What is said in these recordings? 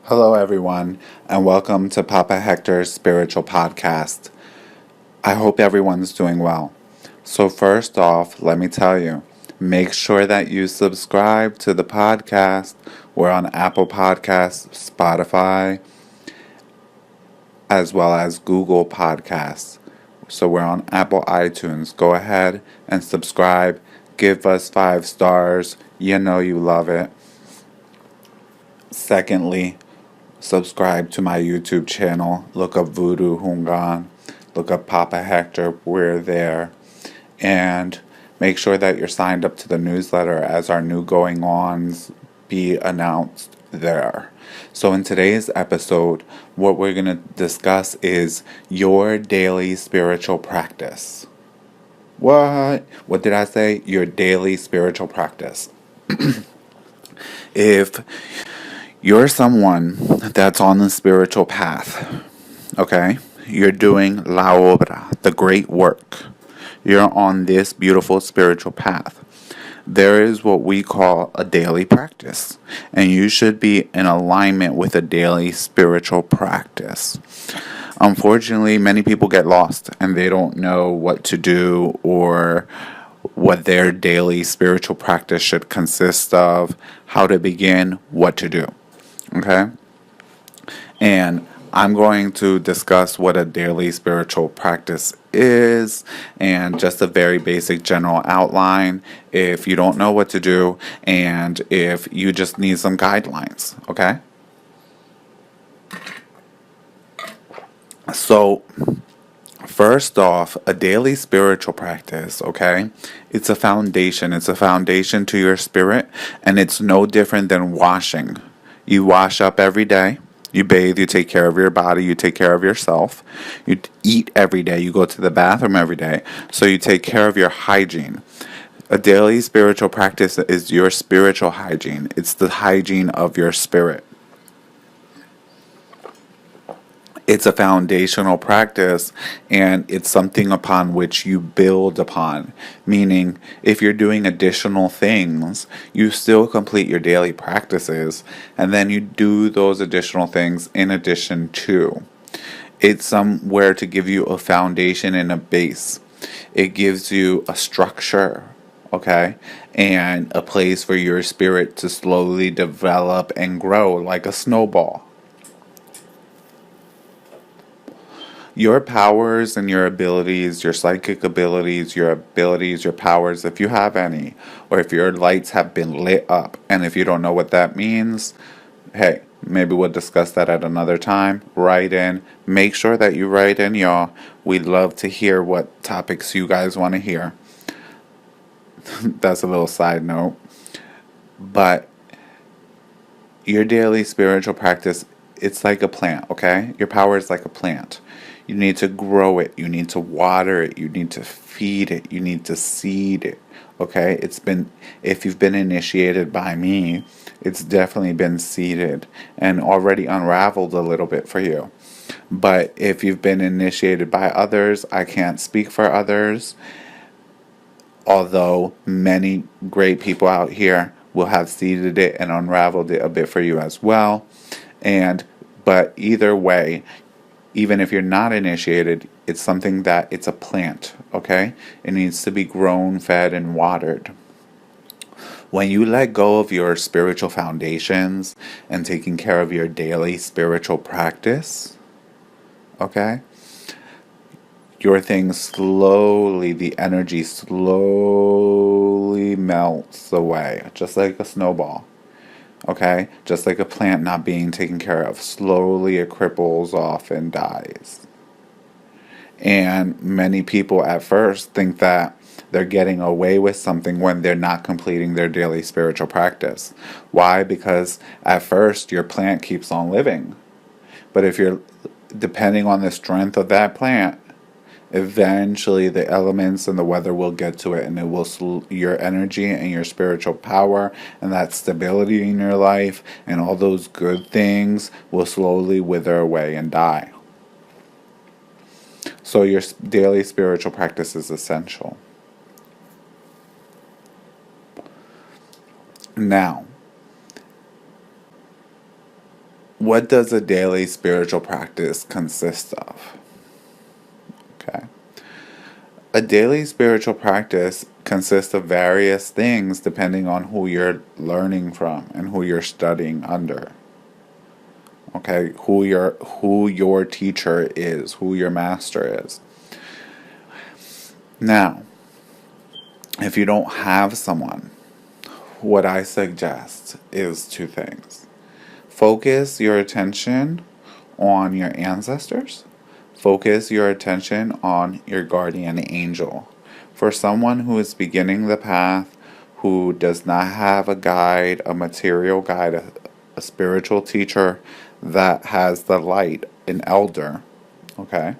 Hello, everyone, and welcome to Papa Hector's Spiritual Podcast. I hope everyone's doing well. So, first off, let me tell you, make sure that you subscribe to the podcast. We're on Apple Podcasts, Spotify, as well as Google Podcasts. So, we're on Apple iTunes. Go ahead and subscribe. Give us 5 stars. You know you love it. Secondly, subscribe to my YouTube channel. Look up Voodoo Houngan. Look up Papa Hector. We're there. And make sure that you're signed up to the newsletter as our new going ons be announced there. So in today's episode, what we're going to discuss is your daily spiritual practice. What? What did I say? Your daily spiritual practice. If you're someone that's on the spiritual path, okay? You're doing la obra, the great work. You're on this beautiful spiritual path. There is what we call a daily practice, and you should be in alignment with a daily spiritual practice. Unfortunately, many people get lost and they don't know what to do or what their daily spiritual practice should consist of, how to begin, what to do. Okay? And I'm going to discuss what a daily spiritual practice is and just a very basic general outline if you don't know what to do and if you just need some guidelines. Okay? So, first off, a daily spiritual practice, okay? It's a foundation. It's a foundation to your spirit, and it's no different than washing. You wash up every day. You bathe, you take care of your body, you take care of yourself. You eat every day, you go to the bathroom every day. So you take care of your hygiene. A daily spiritual practice is your spiritual hygiene. It's the hygiene of your spirit. It's a foundational practice, and it's something upon which you build upon. Meaning, if you're doing additional things, you still complete your daily practices, and then you do those additional things in addition to. It's somewhere to give you a foundation and a base. It gives you a structure, okay, and a place for your spirit to slowly develop and grow like a snowball. Your powers and your abilities, your psychic abilities, your powers, if you have any, or if your lights have been lit up, and if you don't know what that means, hey, maybe we'll discuss that at another time. Write in. Make sure that you write in, y'all. We'd love to hear what topics you guys want to hear. That's a little side note. But your daily spiritual practice, it's like a plant, okay? Your power is like a plant. You need to grow it. You need to water it. You need to feed it. You need to seed it. Okay? If you've been initiated by me, it's definitely been seeded and already unraveled a little bit for you. But if you've been initiated by others, I can't speak for others. Although many great people out here will have seeded it and unraveled it a bit for you as well. But either way, even if you're not initiated, it's something that it's a plant, okay? It needs to be grown, fed, and watered. When you let go of your spiritual foundations and taking care of your daily spiritual practice, okay? Your thing slowly, the energy slowly melts away, just like a snowball. Okay? Just like a plant not being taken care of. Slowly it cripples off and dies. And many people at first think that they're getting away with something when they're not completing their daily spiritual practice. Why? Because at first your plant keeps on living. But if you're depending on the strength of that plant, eventually the elements and the weather will get to it, and it will your energy and your spiritual power and that stability in your life and all those good things will slowly wither away and die. So your daily spiritual practice is essential. Now, what does a daily spiritual practice consist of? Okay. A daily spiritual practice consists of various things depending on who you're learning from and who you're studying under. Okay, who your teacher is, who your master is. Now, if you don't have someone, what I suggest is two things. Focus your attention on your ancestors. Focus your attention on your guardian angel. For someone who is beginning the path, who does not have a guide, a material guide, a spiritual teacher that has the light, an elder, okay?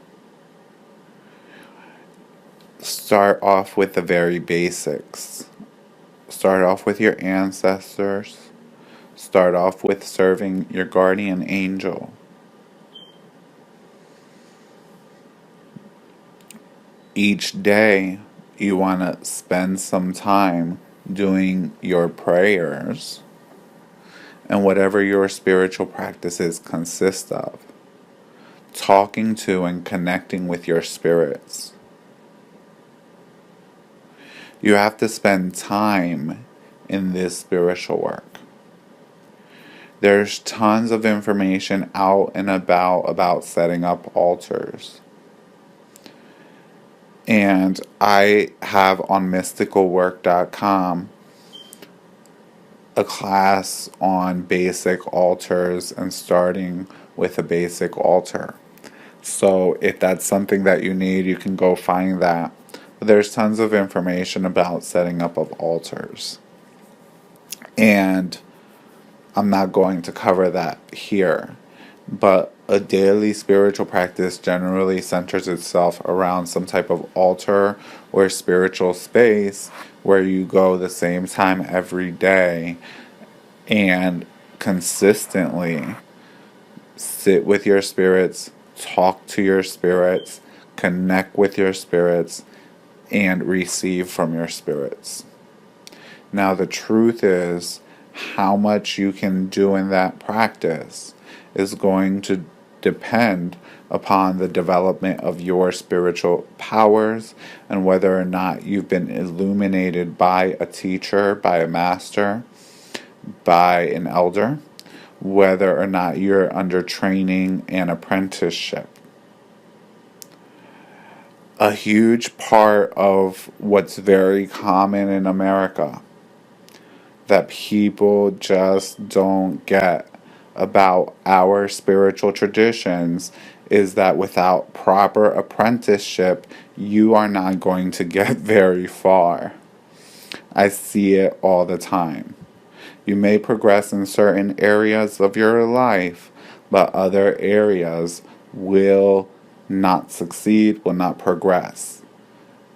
Start off with the very basics. Start off with your ancestors. Start off with serving your guardian angel. Each day, you want to spend some time doing your prayers and whatever your spiritual practices consist of. Talking to and connecting with your spirits. You have to spend time in this spiritual work. There's tons of information out and about setting up altars. And I have on mysticalwork.com a class on basic altars and starting with a basic altar. So if that's something that you need, you can go find that. There's tons of information about setting up of altars. And I'm not going to cover that here. But a daily spiritual practice generally centers itself around some type of altar or spiritual space where you go the same time every day and consistently sit with your spirits, talk to your spirits, connect with your spirits, and receive from your spirits. Now, the truth is, how much you can do in that practice is going to depend upon the development of your spiritual powers and whether or not you've been illuminated by a teacher, by a master, by an elder, whether or not you're under training and apprenticeship. A huge part of what's very common in America that people just don't get about our spiritual traditions is that without proper apprenticeship, you are not going to get very far. I see it all the time. You may progress in certain areas of your life, but other areas will not succeed, will not progress.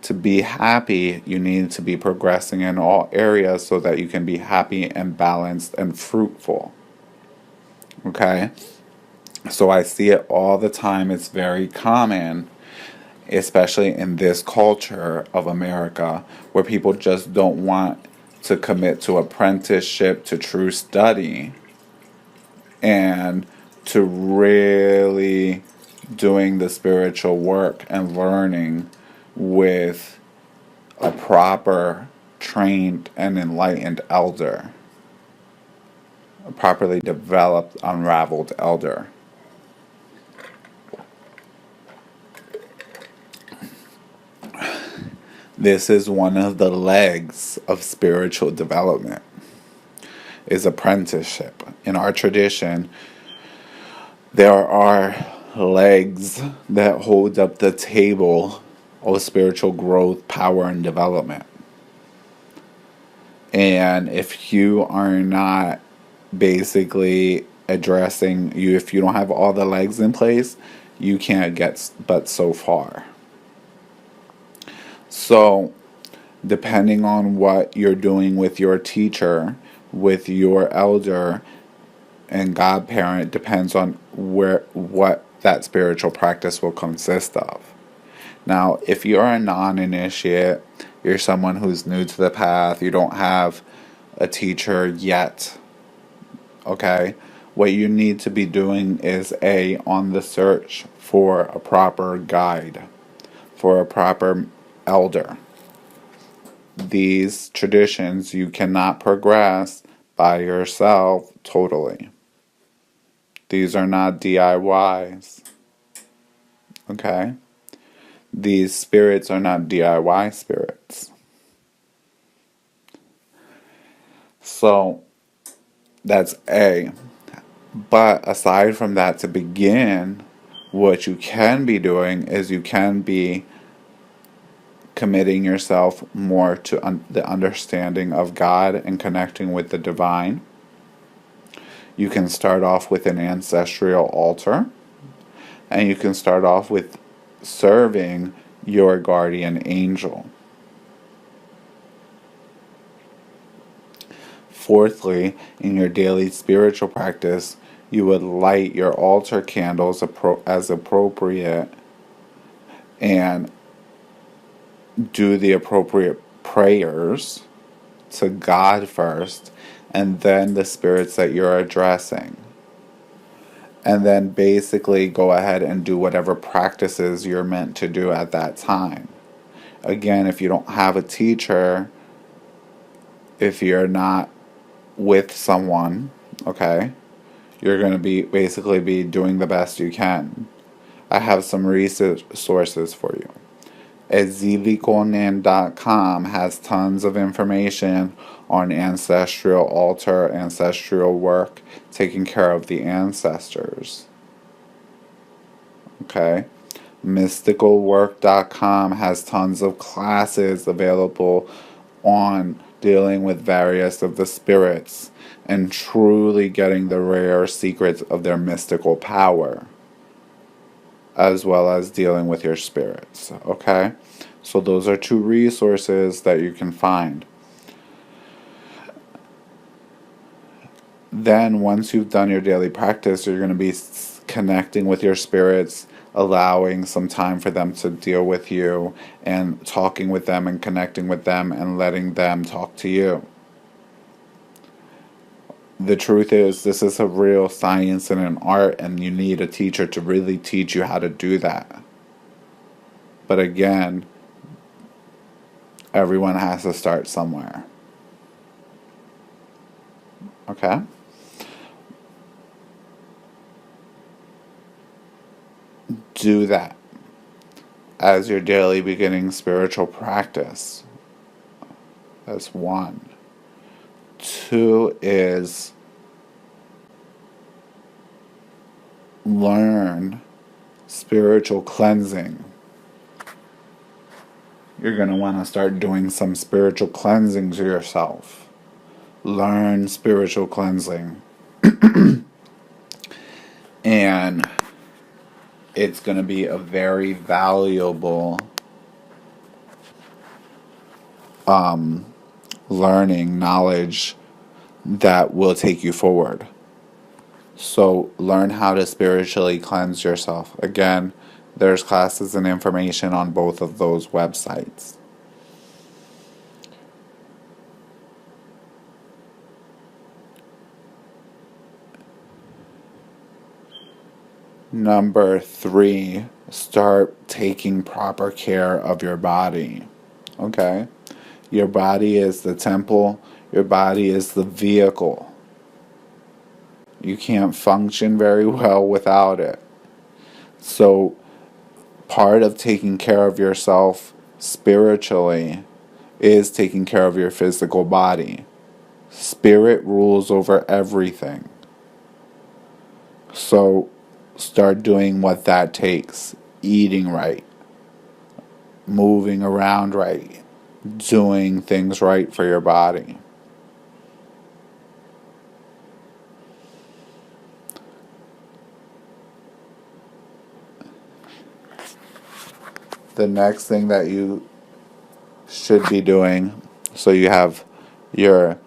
To be happy, you need to be progressing in all areas so that you can be happy and balanced and fruitful. Okay? So I see it all the time. It's very common, especially in this culture of America, where people just don't want to commit to apprenticeship, to true study, and to really doing the spiritual work and learning with a proper, trained, and enlightened elder. A properly developed, unraveled elder. This is one of the legs of spiritual development, is apprenticeship. In our tradition, there are legs that hold up the table of spiritual growth, power, and development. And if you are not basically addressing if you don't have all the legs in place, you can't get but so far. So, depending on what you're doing with your teacher, with your elder and godparent, depends on what that spiritual practice will consist of. Now, if you're a non-initiate, you're someone who's new to the path, you don't have a teacher yet, okay? What you need to be doing is on the search for a proper guide, for a proper elder. These traditions you cannot progress by yourself totally. These are not DIYs. Okay? These spirits are not DIY spirits. So, that's A. But aside from that, to begin, what you can be doing is you can be committing yourself more to the understanding of God and connecting with the divine. You can start off with an ancestral altar, and you can start off with serving your guardian angel. Fourthly, in your daily spiritual practice, you would light your altar candles as appropriate and do the appropriate prayers to God first, and then the spirits that you're addressing. And then basically go ahead and do whatever practices you're meant to do at that time. Again, if you don't have a teacher, if you're not with someone, okay, you're going to be basically be doing the best you can. I have some resources for you. Ezilikonen.com has tons of information on ancestral altar, ancestral work, taking care of the ancestors. Okay? Mysticalwork.com has tons of classes available on dealing with various of the spirits and truly getting the rare secrets of their mystical power, as well as dealing with your spirits. Okay? So those are two resources that you can find. Then once you've done your daily practice, you're going to be connecting with your spirits, allowing some time for them to deal with you, and talking with them and connecting with them and letting them talk to you. The truth is, this is a real science and an art, and you need a teacher to really teach you how to do that. But again, everyone has to start somewhere. Okay? Do that as your daily beginning spiritual practice. That's one. Two is learn spiritual cleansing. You're going to want to start doing some spiritual cleansing to yourself. Learn spiritual cleansing. And it's going to be a very valuable learning, knowledge that will take you forward. So learn how to spiritually cleanse yourself. Again, there's classes and information on both of those websites. Number 3, start taking proper care of your body. Okay? Your body is the temple. Your body is the vehicle. You can't function very well without it. So, part of taking care of yourself spiritually is taking care of your physical body. Spirit rules over everything. So, start doing what that takes. Eating right. Moving around right. Doing things right for your body. The next thing that you should be doing, so you have your,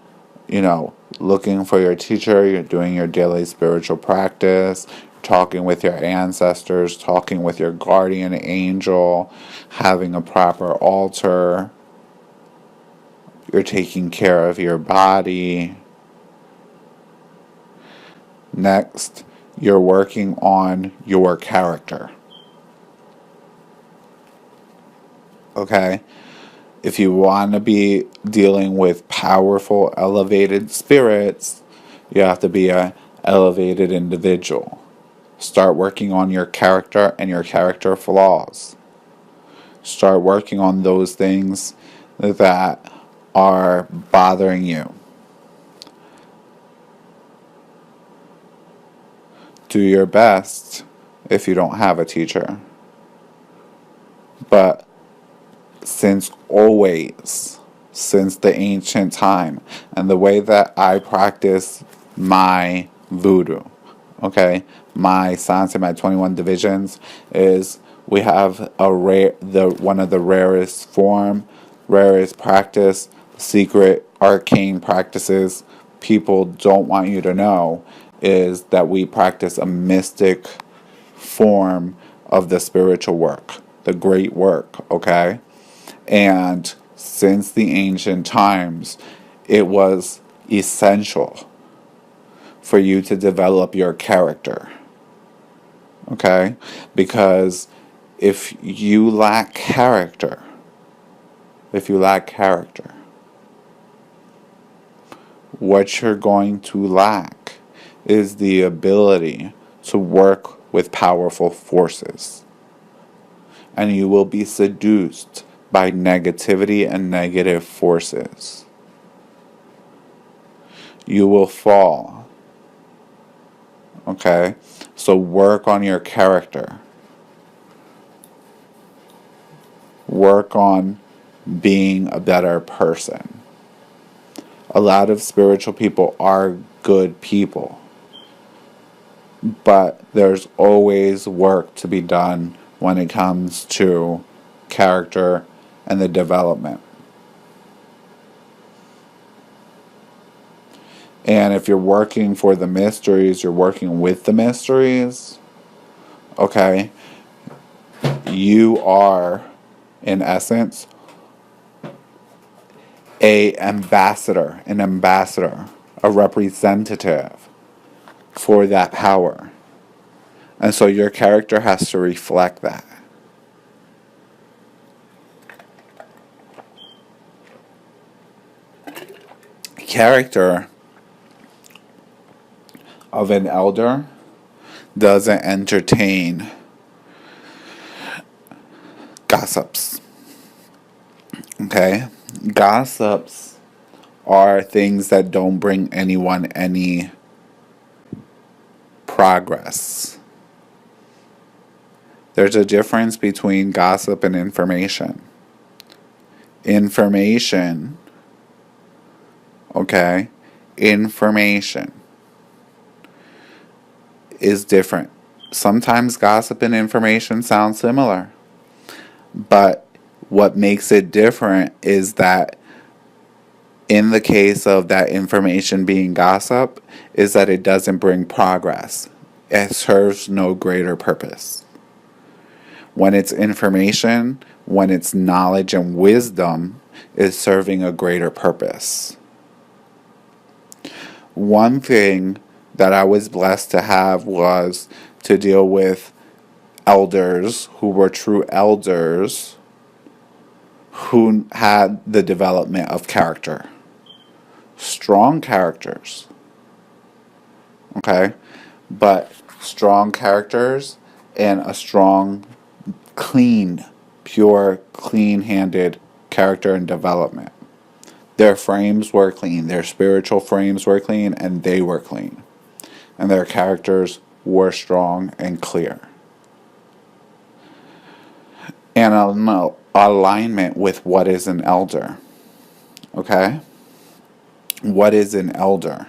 looking for your teacher, you're doing your daily spiritual practice, talking with your ancestors, talking with your guardian angel, having a proper altar, you're taking care of your body. Next, you're working on your character. Okay? If you want to be dealing with powerful, elevated spirits, you have to be an elevated individual. Start working on your character and your character flaws. Start working on those things that are bothering you. Do your best if you don't have a teacher. But since always, since the ancient time, and the way that I practice my voodoo, okay, my Sanse, my 21 divisions, is we have one of the rarest practice, secret arcane practices people don't want you to know, is that we practice a mystic form of the spiritual work, the great work, okay? And since the ancient times, it was essential for you to develop your character. Okay? Because if you lack character, what you're going to lack is the ability to work with powerful forces. And you will be seduced by negativity and negative forces. You will fall. Okay? So work on your character. Work on being a better person. A lot of spiritual people are good people. But there's always work to be done when it comes to character and the development. And if you're working for the mysteries, you're working with the mysteries, okay, you are, in essence, an ambassador, a representative for that power. And so your character has to reflect that. Character of an elder doesn't entertain gossips. Okay? Gossips are things that don't bring anyone any progress. There's a difference between gossip and information. Information, okay? Information is different. Sometimes gossip and information sound similar. But what makes it different is that in the case of that information being gossip, is that it doesn't bring progress. It serves no greater purpose. When it's information, when it's knowledge and wisdom, is serving a greater purpose. One thing that I was blessed to have was to deal with elders who were true elders who had the development of character. Strong characters. Okay? But strong characters and a strong, clean, pure, clean-handed character and development. Their frames were clean. Their spiritual frames were clean, and they were clean. And their characters were strong and clear. And an alignment with what is an elder. Okay? What is an elder?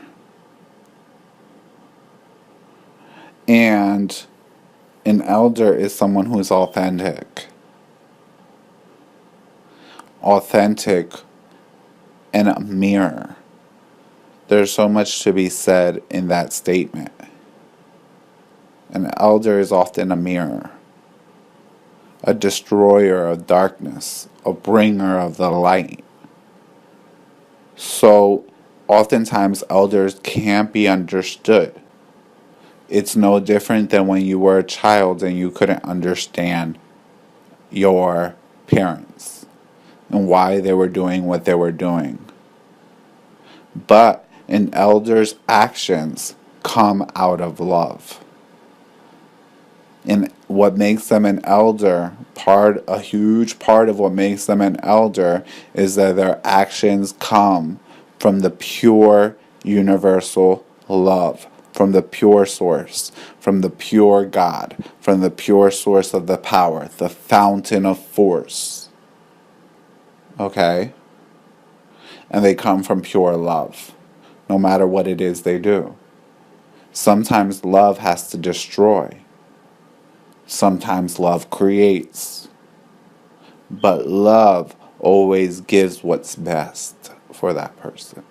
And an elder is someone who is authentic. Authentic and a mirror. There's so much to be said in that statement. An elder is often a mirror, a destroyer of darkness, a bringer of the light. So, oftentimes elders can't be understood It's no different than when you were a child and you couldn't understand your parents and why they were doing what they were doing. But an elder's actions come out of love. And what makes them an elder, a huge part of what makes them an elder, is that their actions come from the pure universal love, from the pure source, from the pure God, from the pure source of the power, the fountain of force. Okay? And they come from pure love, no matter what it is they do. Sometimes love has to destroy. Sometimes love creates. But love always gives what's best for that person.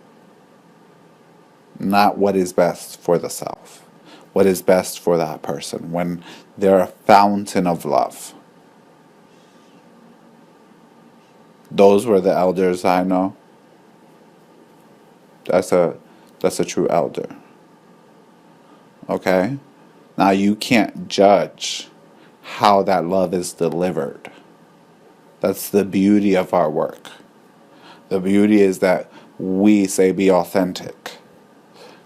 Not what is best for the self. What is best for that person when they're a fountain of love. Those were the elders I know. That's a true elder. Okay? Now you can't judge how that love is delivered. That's the beauty of our work. The beauty is that we say be authentic.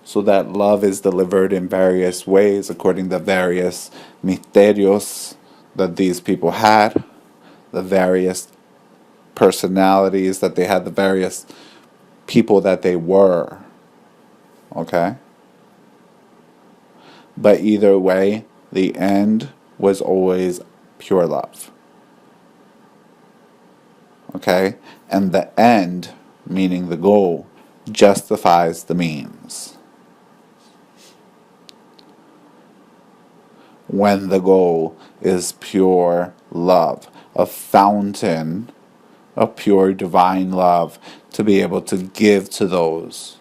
So that love is delivered in various ways according to various misterios that these people had, the various personalities that they had, the various people that they were. Okay? But either way, the end was always pure love. Okay? And the end, meaning the goal, justifies the means. When the goal is pure love, a fountain of pure divine love to be able to give to those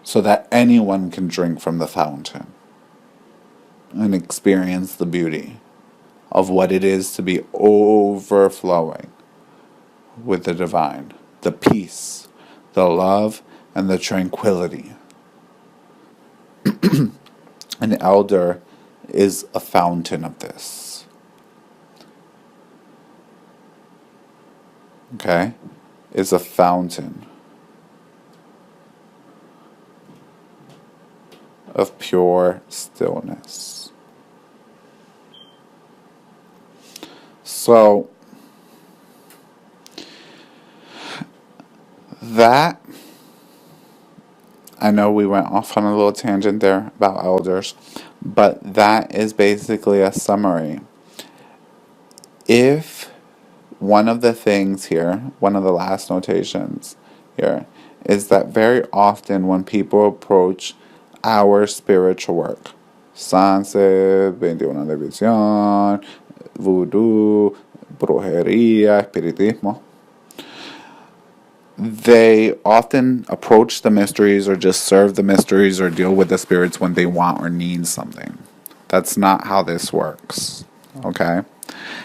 so that anyone can drink from the fountain and experience the beauty of what it is to be overflowing with the divine, the peace, the love, and the tranquility. An elder is a fountain of this. Okay? Is a fountain of pure stillness. So, that, I know we went off on a little tangent there about elders, but that is basically a summary. If one of the things here, one of the last notations here, is that very often when people approach our spiritual work, Sanse, 21 de visión, voodoo, brujería, espiritismo, they often approach the mysteries or just serve the mysteries or deal with the spirits when they want or need something. That's not how this works. Okay?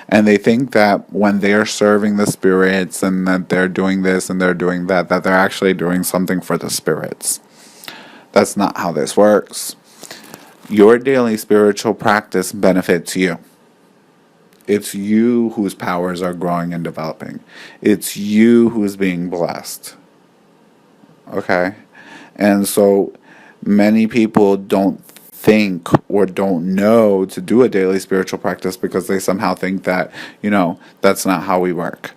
And they think that when they're serving the spirits and that they're doing this and they're doing that, that they're actually doing something for the spirits. That's not how this works. Your daily spiritual practice benefits you. It's you whose powers are growing and developing. It's you who's being blessed. Okay? And so many people don't think or don't know to do a daily spiritual practice because they somehow think that, that's not how we work.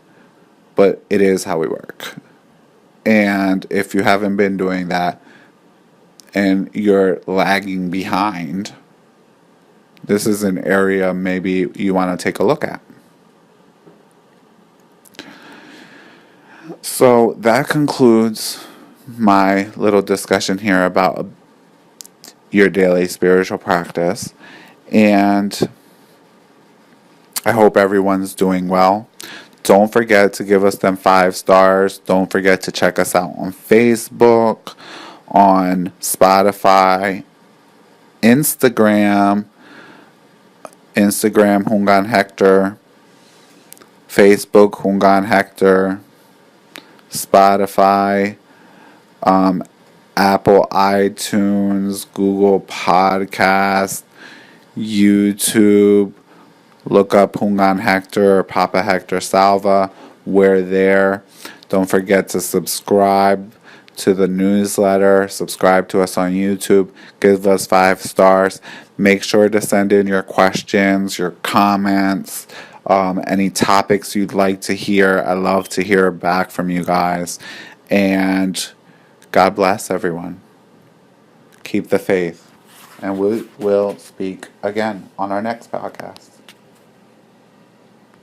But it is how we work. And if you haven't been doing that and you're lagging behind, this is an area maybe you want to take a look at. So that concludes my little discussion here about your daily spiritual practice. And I hope everyone's doing well. Don't forget to give us them 5 stars. Don't forget to check us out on Facebook, on Spotify, Instagram Houngan Hector, Facebook Houngan Hector, Spotify, Apple iTunes, Google Podcast, YouTube. Look up Houngan Hector or Papa Hector Salva. We're there. Don't forget to subscribe to the newsletter. Subscribe to us on YouTube. Give us 5 stars. Make sure to send in your questions, your comments, any topics you'd like to hear. I love to hear back from you guys. And God bless everyone. Keep the faith. And we will speak again on our next podcast.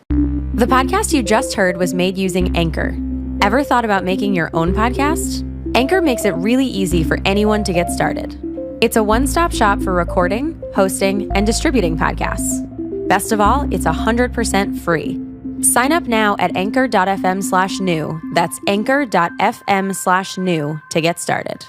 The podcast you just heard was made using Anchor. Ever thought about making your own podcast? Anchor makes it really easy for anyone to get started. It's a one-stop shop for recording, hosting, and distributing podcasts. Best of all, it's 100% free. Sign up now at anchor.fm/new. That's anchor.fm/new to get started.